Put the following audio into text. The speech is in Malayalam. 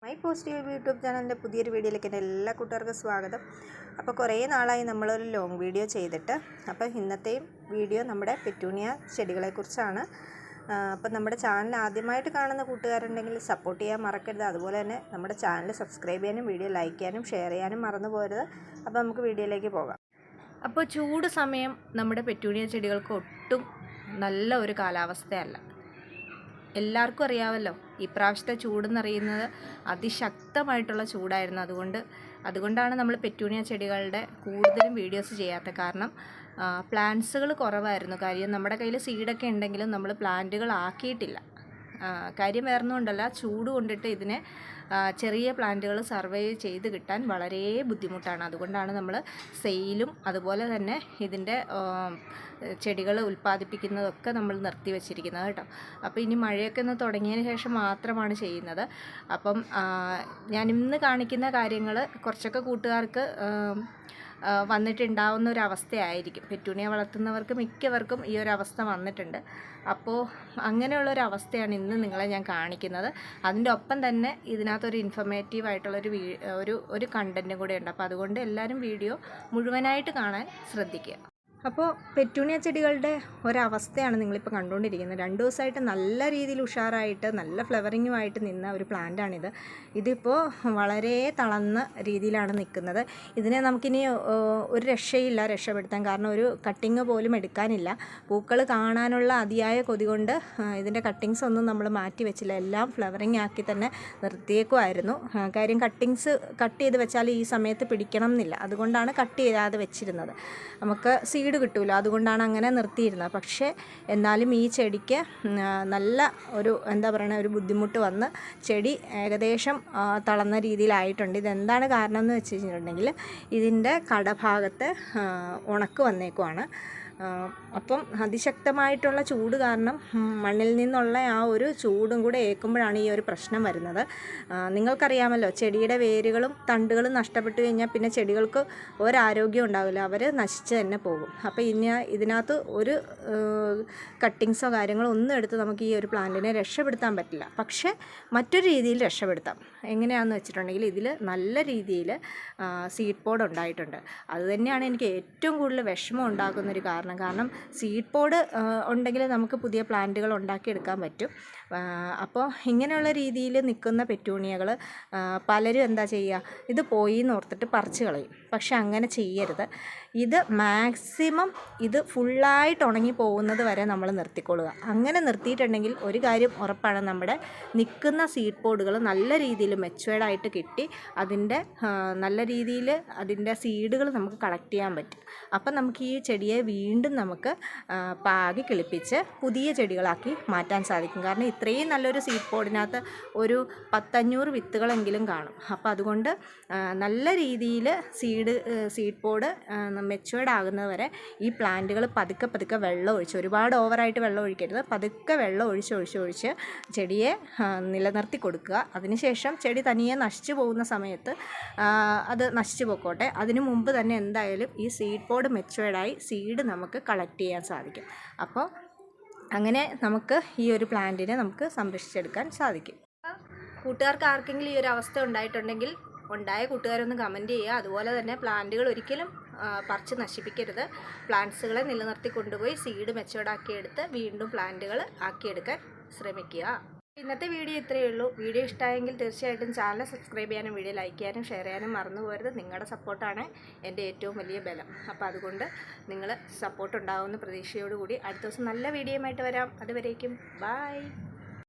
മൈ പോസിറ്റീവ് യൂട്യൂബ് ചാനലിൻ്റെ പുതിയൊരു വീഡിയോയിലേക്ക് എൻ്റെ എല്ലാ കൂട്ടുകാർക്കും സ്വാഗതം. അപ്പോൾ കുറേ നാളായി നമ്മളൊരു ലോങ് വീഡിയോ ചെയ്തിട്ട്. അപ്പോൾ ഇന്നത്തെയും വീഡിയോ നമ്മുടെ പെറ്റൂണിയ ചെടികളെക്കുറിച്ചാണ്. അപ്പോൾ നമ്മുടെ ചാനൽ ആദ്യമായിട്ട് കാണുന്ന കൂട്ടുകാരുണ്ടെങ്കിൽ സപ്പോർട്ട് ചെയ്യാൻ മറക്കരുത്. അതുപോലെ തന്നെ നമ്മുടെ ചാനൽ സബ്സ്ക്രൈബ് ചെയ്യാനും വീഡിയോ ലൈക്ക് ചെയ്യാനും ഷെയർ ചെയ്യാനും മറന്നു പോകരുത്. അപ്പോൾ നമുക്ക് വീഡിയോയിലേക്ക് പോകാം. അപ്പോൾ ചൂട് സമയം നമ്മുടെ പെറ്റൂണിയ ചെടികൾക്ക് ഒട്ടും നല്ല ഒരു കാലാവസ്ഥയല്ല. എല്ലാവർക്കും അറിയാമല്ലോ, ഈ പ്രാവശ്യത്തെ ചൂടെന്നറിയുന്നത് അതിശക്തമായിട്ടുള്ള ചൂടായിരുന്നു. അതുകൊണ്ടാണ് നമ്മൾ പെറ്റൂണിയ ചെടികളുടെ കൂടുതലും വീഡിയോസ് ചെയ്യാത്തത്. കാരണം പ്ലാന്റ്സുകൾ കുറവായിരുന്നു. കാര്യം നമ്മുടെ കയ്യിൽ സീഡൊക്കെ ഉണ്ടെങ്കിലും നമ്മൾ പ്ലാന്റുകൾ ആക്കിയിട്ടില്ല. കാര്യം വേറൊന്നുകൊണ്ടല്ല, ചൂട് കൊണ്ടിട്ട് ഇതിനെ ചെറിയ പ്ലാന്റുകൾ സർവൈവ് ചെയ്ത് കിട്ടാൻ വളരെ ബുദ്ധിമുട്ടാണ്. അതുകൊണ്ടാണ് നമ്മൾ സെയിലും അതുപോലെ തന്നെ ഇതിൻ്റെ ചെടികൾ ഉൽപ്പാദിപ്പിക്കുന്നതൊക്കെ നമ്മൾ നിർത്തി വച്ചിരിക്കുന്നത് കേട്ടോ. അപ്പോൾ ഇനി മഴയൊക്കെ ഒന്ന് തുടങ്ങിയതിന് ശേഷം മാത്രമാണ് ചെയ്യുന്നത്. അപ്പം ഞാൻ ഇന്ന് കാണിക്കുന്ന കാര്യങ്ങൾ കുറച്ചൊക്കെ കൂട്ടുകാർക്ക് വന്നിട്ടുണ്ടാവുന്ന ഒരു അവസ്ഥയായിരിക്കും. പെറ്റൂണിയ വളർത്തുന്നവർക്ക് മിക്കവർക്കും ഈ ഒരു അവസ്ഥ വന്നിട്ടുണ്ട്. അപ്പോൾ അങ്ങനെയുള്ളൊരു അവസ്ഥയാണ് ഇന്ന് നിങ്ങളെ ഞാൻ കാണിക്കുന്നത്. അതിൻ്റെ ഒപ്പം തന്നെ ഇതിനകത്തൊരു ഇൻഫർമേറ്റീവ് ആയിട്ടുള്ളൊരു കണ്ടൻറ്റും കൂടെ ഉണ്ട്. അപ്പോൾ അതുകൊണ്ട് എല്ലാവരും വീഡിയോ മുഴുവനായിട്ട് കാണാൻ ശ്രദ്ധിക്കുക. അപ്പോൾ പെറ്റൂണിയ ചെടികളുടെ ഒരവസ്ഥയാണ് നിങ്ങളിപ്പോൾ കണ്ടുകൊണ്ടിരിക്കുന്നത്. 2 ദിവസമായിട്ട് നല്ല രീതിയിൽ ഉഷാറായിട്ട് നല്ല ഫ്ലവറിങ്ങുമായിട്ട് നിന്ന ഒരു പ്ലാന്റാണിത്. ഇതിപ്പോൾ വളരെ തളർന്ന രീതിയിലാണ് നിൽക്കുന്നത്. ഇതിനെ നമുക്കിനി ഒരു രക്ഷപ്പെടുത്താൻ. കാരണം ഒരു കട്ടിങ് പോലും എടുക്കാനില്ല. പൂക്കൾ കാണാനുള്ള അതിയായ കൊതി കൊണ്ട് ഇതിൻ്റെ കട്ടിങ്സ് ഒന്നും നമ്മൾ മാറ്റി വെച്ചില്ല. എല്ലാം ഫ്ലവറിങ് ആക്കി തന്നെ നിർത്തിയേക്കുമായിരുന്നു. കാര്യം കട്ടിങ്സ് കട്ട് ചെയ്ത് വെച്ചാൽ ഈ സമയത്ത് പിടിക്കണം എന്നില്ല. അതുകൊണ്ടാണ് കട്ട് ചെയ്യാതെ വെച്ചിരുന്നത്. നമുക്ക് സീഡ് കിട്ടില്ല, അതുകൊണ്ടാണ് അങ്ങനെ നിർത്തിയിരുന്നത്. പക്ഷേ എന്നാലും ഈ ചെടിക്ക് നല്ല ഒരു ബുദ്ധിമുട്ട് വന്ന് ചെടി ഏകദേശം തളർന്ന രീതിയിലായിട്ടുണ്ട്. ഇതെന്താണ് കാരണം എന്ന് വെച്ച് കഴിഞ്ഞിട്ടുണ്ടെങ്കിൽ ഇതിൻ്റെ കടഭാഗത്ത് ഉണക്ക് വന്നേക്കുവാണ്. അപ്പം അതിശക്തമായിട്ടുള്ള ചൂട് കാരണം മണ്ണിൽ നിന്നുള്ള ആ ഒരു ചൂടും കൂടെ ഏൽക്കുമ്പോഴാണ് ഈ ഒരു പ്രശ്നം വരുന്നത്. നിങ്ങൾക്കറിയാമല്ലോ, ചെടിയുടെ വേരുകളും തണ്ടുകളും നഷ്ടപ്പെട്ട് കഴിഞ്ഞാൽ പിന്നെ ചെടികൾക്ക് ഒരാരോഗ്യം ഉണ്ടാവില്ല, അവർ നശിച്ച് തന്നെ പോകും. അപ്പോൾ ഇതിനകത്ത് ഒരു കട്ടിങ്സോ കാര്യങ്ങളോ ഒന്നും എടുത്ത് നമുക്ക് ഈ ഒരു പ്ലാന്റിനെ രക്ഷപ്പെടുത്താൻ പറ്റില്ല. പക്ഷേ മറ്റൊരു രീതിയിൽ രക്ഷപ്പെടുത്താം. എങ്ങനെയാണെന്ന് വെച്ചിട്ടുണ്ടെങ്കിൽ ഇതിൽ നല്ല രീതിയിൽ സീഡ് പോഡ് ഉണ്ടായിട്ടുണ്ട്. അതുതന്നെയാണ് എനിക്ക് ഏറ്റവും കൂടുതൽ വിഷമം ഉണ്ടാക്കുന്നൊരു കാരണം സീഡ് പോഡ് ഉണ്ടെങ്കിൽ നമുക്ക് പുതിയ പ്ലാന്റുകൾ ഉണ്ടാക്കിയെടുക്കാൻ പറ്റും. അപ്പോൾ ഇങ്ങനെയുള്ള രീതിയിൽ നിൽക്കുന്ന പെറ്റൂണിയകൾ പലരും എന്താ ചെയ്യുക, ഇത് പോയി എന്ന് ഓർത്തിട്ട് പറിച്ച് കളയും. പക്ഷെ അങ്ങനെ ചെയ്യരുത്. ഇത് മാക്സിമം ഇത് ഫുള്ളായിട്ട് ഉണങ്ങി പോകുന്നത് വരെ നമ്മൾ നിർത്തിക്കൊള്ളുക. അങ്ങനെ നിർത്തിയിട്ടുണ്ടെങ്കിൽ ഒരു കാര്യം ഉറപ്പാണ്, നമ്മുടെ നിൽക്കുന്ന സീഡ് പോഡുകൾ നല്ല രീതിയിൽ മെച്ചുവേർഡായിട്ട് കിട്ടി അതിൻ്റെ നല്ല രീതിയിൽ അതിൻ്റെ സീഡുകൾ നമുക്ക് കളക്ട് ചെയ്യാൻ പറ്റും. അപ്പം നമുക്ക് ഈ ചെടിയെ വീണ്ടും നമുക്ക് പാകി കിളിപ്പിച്ച് പുതിയ ചെടികളാക്കി മാറ്റാൻ സാധിക്കും. കാരണം ഇത്രയും നല്ലൊരു സീഡ് പോഡിനകത്ത് ഒരു 10-500 വിത്തുകളെങ്കിലും കാണും. അപ്പോൾ അതുകൊണ്ട് നല്ല രീതിയിൽ സീഡ് പോഡ് മെച്ചുവേർഡ് ആകുന്നത് വരെ ഈ പ്ലാന്റുകൾ പതുക്കെ വെള്ളം ഒഴിച്ച്, ഒരുപാട് ഓവറായിട്ട് വെള്ളം ഒഴിക്കരുത്, പതുക്കെ വെള്ളം ഒഴിച്ച് ചെടിയെ നിലനിർത്തി കൊടുക്കുക. അതിനുശേഷം ചെടി തനിയെ നശിച്ചു പോകുന്ന സമയത്ത് അത് നശിച്ചു പോയിക്കോട്ടെ. അതിനു മുമ്പ് തന്നെ എന്തായാലും ഈ സീഡ് പോഡ് മെച്ചുവേർഡായി സീഡ് നമുക്ക് കളക്ട് ചെയ്യാൻ സാധിക്കും. അപ്പോൾ അങ്ങനെ നമുക്ക് ഈ ഒരു പ്ലാന്റിനെ നമുക്ക് സംരക്ഷിച്ചെടുക്കാൻ സാധിക്കും. കൂട്ടുകാർക്ക് ആർക്കെങ്കിലും ഈ ഒരു അവസ്ഥ ഉണ്ടായിട്ടുണ്ടെങ്കിൽ ഉണ്ടായ കൂട്ടുകാരൊന്ന് കമൻറ്റ് ചെയ്യുക. അതുപോലെ തന്നെ പ്ലാന്റുകൾ ഒരിക്കലും പറിച്ച് നശിപ്പിക്കരുത്. പ്ലാന്റ്സുകളെ നിലനിർത്തി കൊണ്ടുപോയി സീഡ് മെച്ചുവേർഡാക്കിയെടുത്ത് വീണ്ടും പ്ലാന്റുകൾ ആക്കിയെടുക്കാൻ ശ്രമിക്കുക. ഇന്നത്തെ വീഡിയോ ഇത്രയേ ഉള്ളൂ. വീഡിയോ ഇഷ്ടമായെങ്കിൽ തീർച്ചയായിട്ടും ചാനൽ സബ്സ്ക്രൈബ് ചെയ്യാനും വീഡിയോ ലൈക്ക് ചെയ്യാനും ഷെയർ ചെയ്യാനും മറന്നു പോകരുത്. നിങ്ങളുടെ സപ്പോർട്ടാണ് എൻ്റെ ഏറ്റവും വലിയ ബലം. അപ്പോൾ അതുകൊണ്ട് നിങ്ങൾ സപ്പോർട്ട് ഉണ്ടാകുമെന്ന് പ്രതീക്ഷയോടുകൂടി അടുത്ത ദിവസം നല്ല വീഡിയോയുമായിട്ട് വരാം. അതുവരേക്കും ബൈ.